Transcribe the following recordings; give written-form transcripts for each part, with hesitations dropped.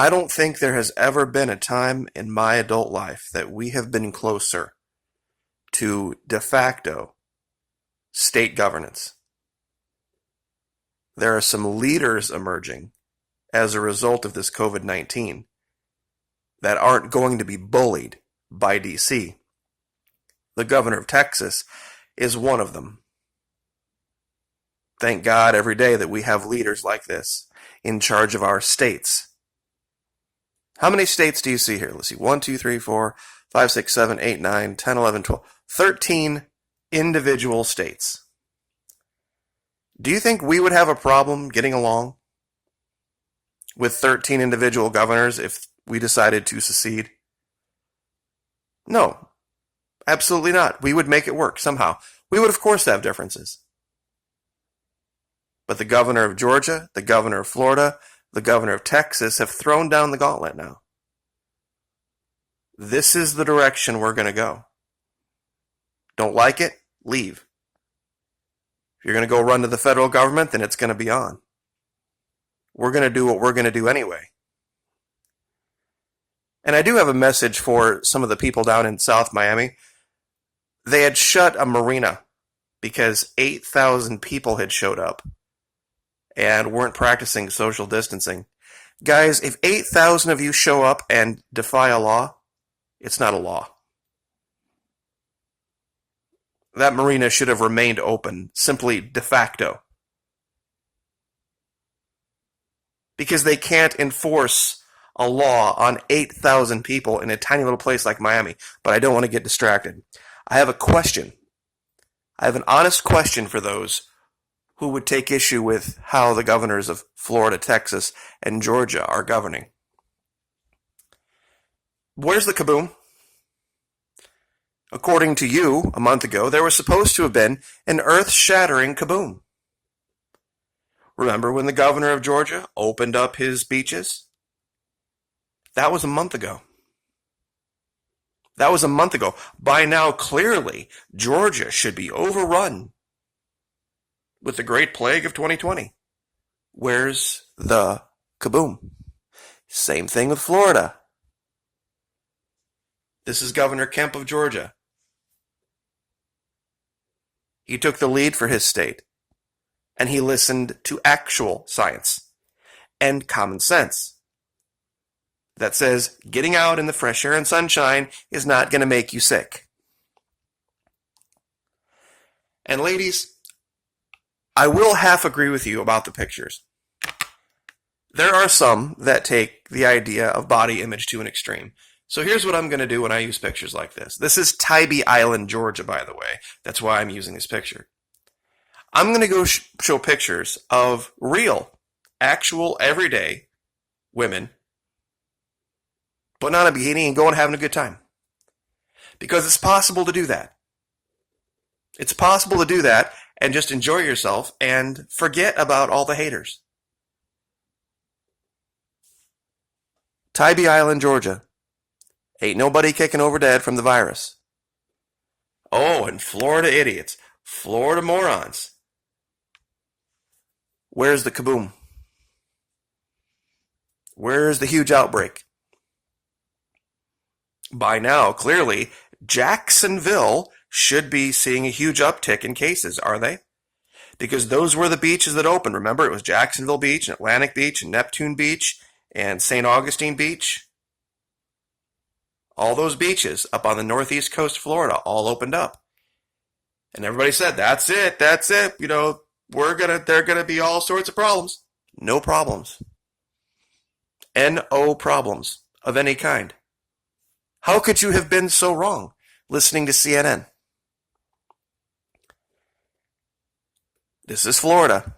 I don't think there has ever been a time in my adult life that we have been closer to de facto state governance. There are some leaders emerging as a result of this COVID-19 that aren't going to be bullied by DC. The governor of Texas is one of them. Thank God every day that we have leaders like this in charge of our states. How many states do you see here? Let's see. 1, 2, 3, 4, 5, 6, 7, 8, 9, 10, 11, 12. 13 individual states. Do you think we would have a problem getting along with 13 individual governors if we decided to secede? No, absolutely not. We would make it work somehow. We would, of course, have differences. But the governor of Georgia, the governor of Florida, the governor of Texas have thrown down the gauntlet now. This is the direction we're going to go. Don't like it? Leave. If you're going to go run to the federal government, then it's going to be on. We're going to do what we're going to do anyway. And I do have a message for some of the people down in South Miami. They had shut a marina because 8,000 people had showed up and weren't practicing social distancing. Guys, if 8,000 of you show up and defy a law, it's not a law. That marina should have remained open, simply de facto. Because they can't enforce a law on 8,000 people in a tiny little place like Miami. But I don't want to get distracted. I have a question. I have an honest question for those who would take issue with how the governors of Florida, Texas, and Georgia are governing. Where's the kaboom? According to you, a month ago, there was supposed to have been an earth-shattering kaboom. Remember when the governor of Georgia opened up his beaches? That was a month ago. That was a month ago. By now, clearly, Georgia should be overrun with the Great Plague of 2020. Where's the kaboom? Same thing with Florida. This is Governor Kemp of Georgia. He took the lead for his state, and he listened to actual science and common sense that says getting out in the fresh air and sunshine is not going to make you sick. And ladies, I will half agree with you about the pictures. There are some that take the idea of body image to an extreme. So here's what I'm going to do when I use pictures like this. This is Tybee Island, Georgia, by the way. That's why I'm using this picture. I'm going to go show pictures of real, actual, everyday women putting on a bikini and going and having a good time. Because it's possible to do that. It's possible to do that and just enjoy yourself and forget about all the haters. Tybee Island, Georgia. Ain't nobody kicking over dead from the virus. Oh, and Florida idiots. Florida morons. Where's the kaboom? Where's the huge outbreak? By now, clearly, Jacksonville should be seeing a huge uptick in cases, are they? Because those were the beaches that opened. Remember, it was Jacksonville Beach, and Atlantic Beach, and Neptune Beach, and St. Augustine Beach. All those beaches up on the northeast coast of Florida all opened up. And everybody said, that's it. You know, there are gonna be all sorts of problems. No problems. No problems of any kind. How could you have been so wrong listening to CNN? This is Florida.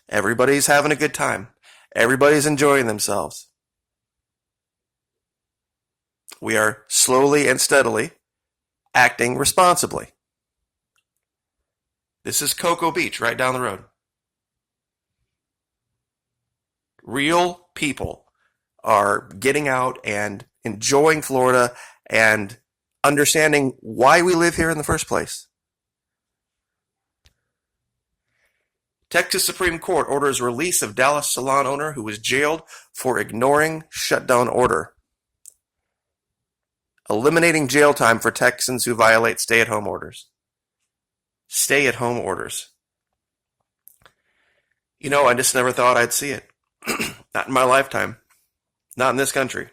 Everybody's having a good time. Everybody's enjoying themselves. We are slowly and steadily acting responsibly. This is Cocoa Beach right down the road. Real people are getting out and enjoying Florida and understanding why we live here in the first place. Texas Supreme Court orders release of Dallas salon owner who was jailed for ignoring shutdown order. Eliminating jail time for Texans who violate stay-at-home orders. Stay-at-home orders. You know, I just never thought I'd see it. Not in my lifetime. Not in this country.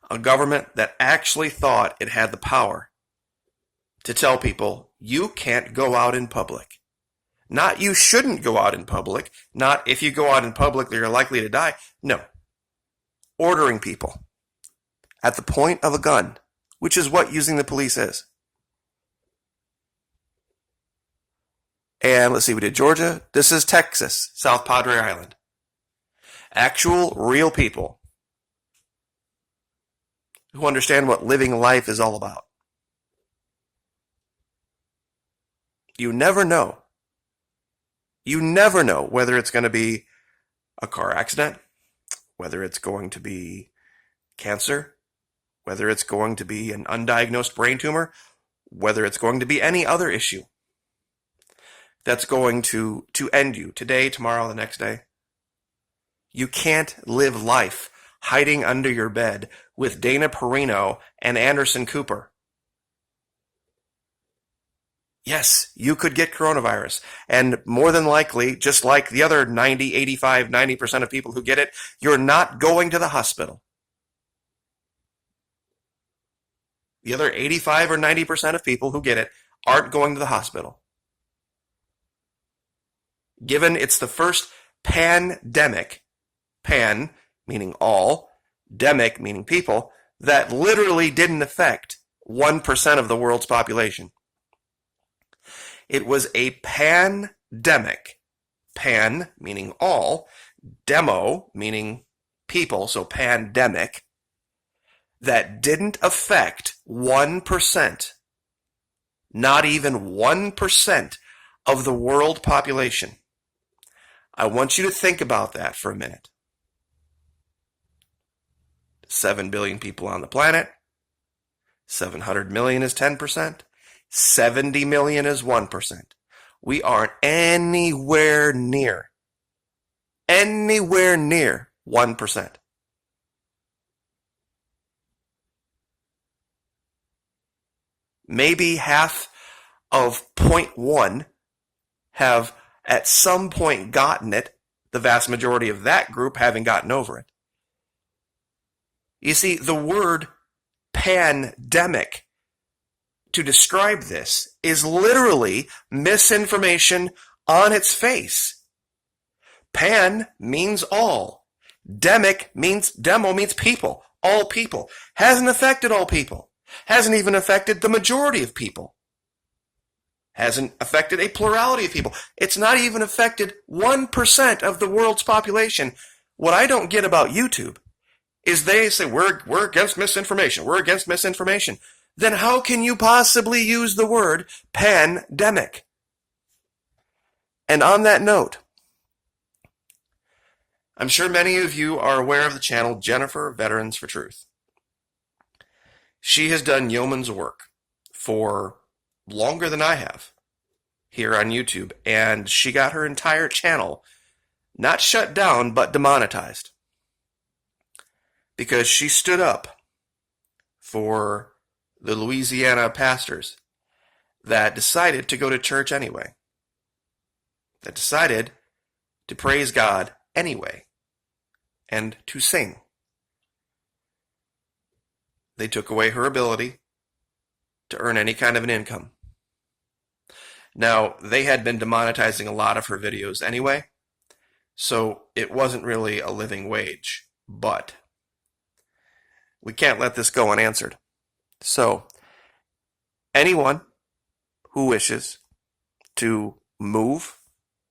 A government that actually thought it had the power to tell people, you can't go out in public. Not you shouldn't go out in public. Not if you go out in public, you're likely to die. No. Ordering people at the point of a gun, which is what using the police is. And let's see, we did Georgia. This is Texas, South Padre Island. Actual, real people who understand what living life is all about. You never know. You never know whether it's going to be a car accident, whether it's going to be cancer, whether it's going to be an undiagnosed brain tumor, whether it's going to be any other issue that's going to end you today, tomorrow, the next day. You can't live life hiding under your bed with Dana Perino and Anderson Cooper. Yes, you could get coronavirus. And more than likely, just like the other 90, 85, 90% of people who get it, you're not going to the hospital. The other 85 or 90% of people who get it aren't going to the hospital. Given it's the first pandemic, pan meaning all, demic meaning people, that literally didn't affect 1% of the world's population. It was a pandemic. Pan meaning all, demo meaning people, so pandemic, that didn't affect 1%, not even 1% of the world population. I want you to think about that for a minute. 7 billion people on the planet. 700 million is 10%. 70 million is 1%. We aren't anywhere near 1%. Maybe half of 0.1 have at some point gotten it, the vast majority of that group having gotten over it. You see, the word pandemic to describe this is literally misinformation on its face. Pan means all. Demo means people. All people. Hasn't affected all people. Hasn't even affected the majority of people. Hasn't affected a plurality of people. It's not even affected 1% of the world's population. What I don't get about YouTube is they say, we're against misinformation. We're against misinformation. Then how can you possibly use the word pandemic? And on that note, I'm sure many of you are aware of the channel Jennifer Veterans for Truth. She has done yeoman's work for longer than I have here on YouTube, and she got her entire channel not shut down, but demonetized because she stood up for the Louisiana pastors that decided to go to church anyway, that decided to praise God anyway, and to sing. They took away her ability to earn any kind of an income. Now, they had been demonetizing a lot of her videos anyway, so it wasn't really a living wage, but we can't let this go unanswered. So, anyone who wishes to move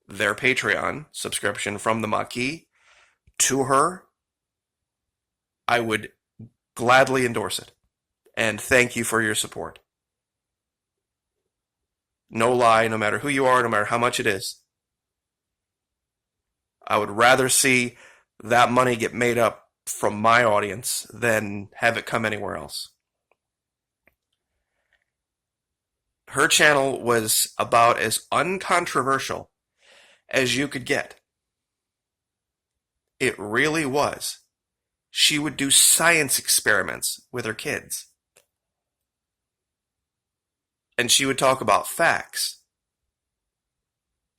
their Patreon subscription from the Maquis to her, I would gladly endorse it. And thank you for your support. No lie, no matter who you are, no matter how much it is. I would rather see that money get made up from my audience than have it come anywhere else. Her channel was about as uncontroversial as you could get. It really was. She would do science experiments with her kids. And she would talk about facts,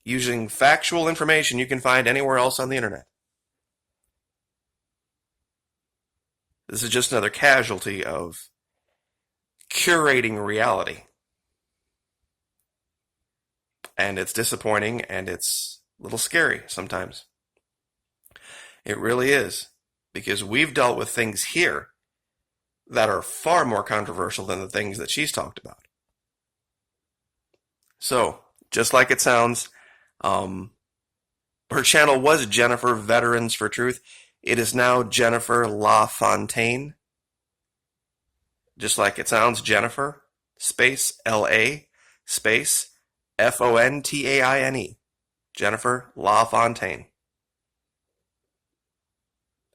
using factual information you can find anywhere else on the internet. This is just another casualty of curating reality. And it's disappointing and it's a little scary sometimes. It really is, because we've dealt with things here that are far more controversial than the things that she's talked about. So, just like it sounds, her channel was Jennifer Veterans for Truth. It is now Jennifer LaFontaine. Just like it sounds, Jennifer, space L-A, space F-O-N-T-A-I-N-E. Jennifer LaFontaine.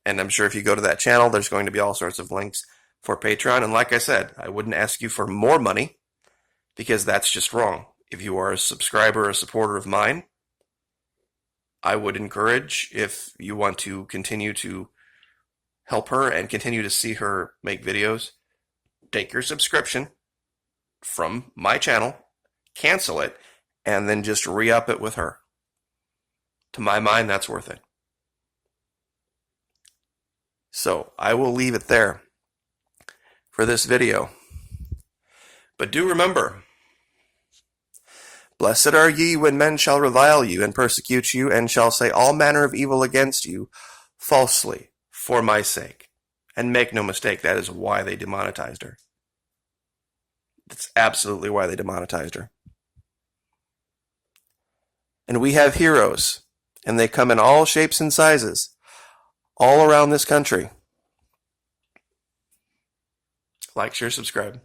And I'm sure if you go to that channel, there's going to be all sorts of links for Patreon. And like I said, I wouldn't ask you for more money, because that's just wrong. If you are a subscriber or a supporter of mine, I would encourage, if you want to continue to help her and continue to see her make videos, take your subscription from my channel, cancel it, and then just re-up it with her. To my mind, that's worth it. So, I will leave it there for this video. But do remember, blessed are ye when men shall revile you and persecute you, and shall say all manner of evil against you falsely for my sake. And make no mistake, that is why they demonetized her. That's absolutely why they demonetized her. And we have heroes, and they come in all shapes and sizes, all around this country. Like, share, subscribe.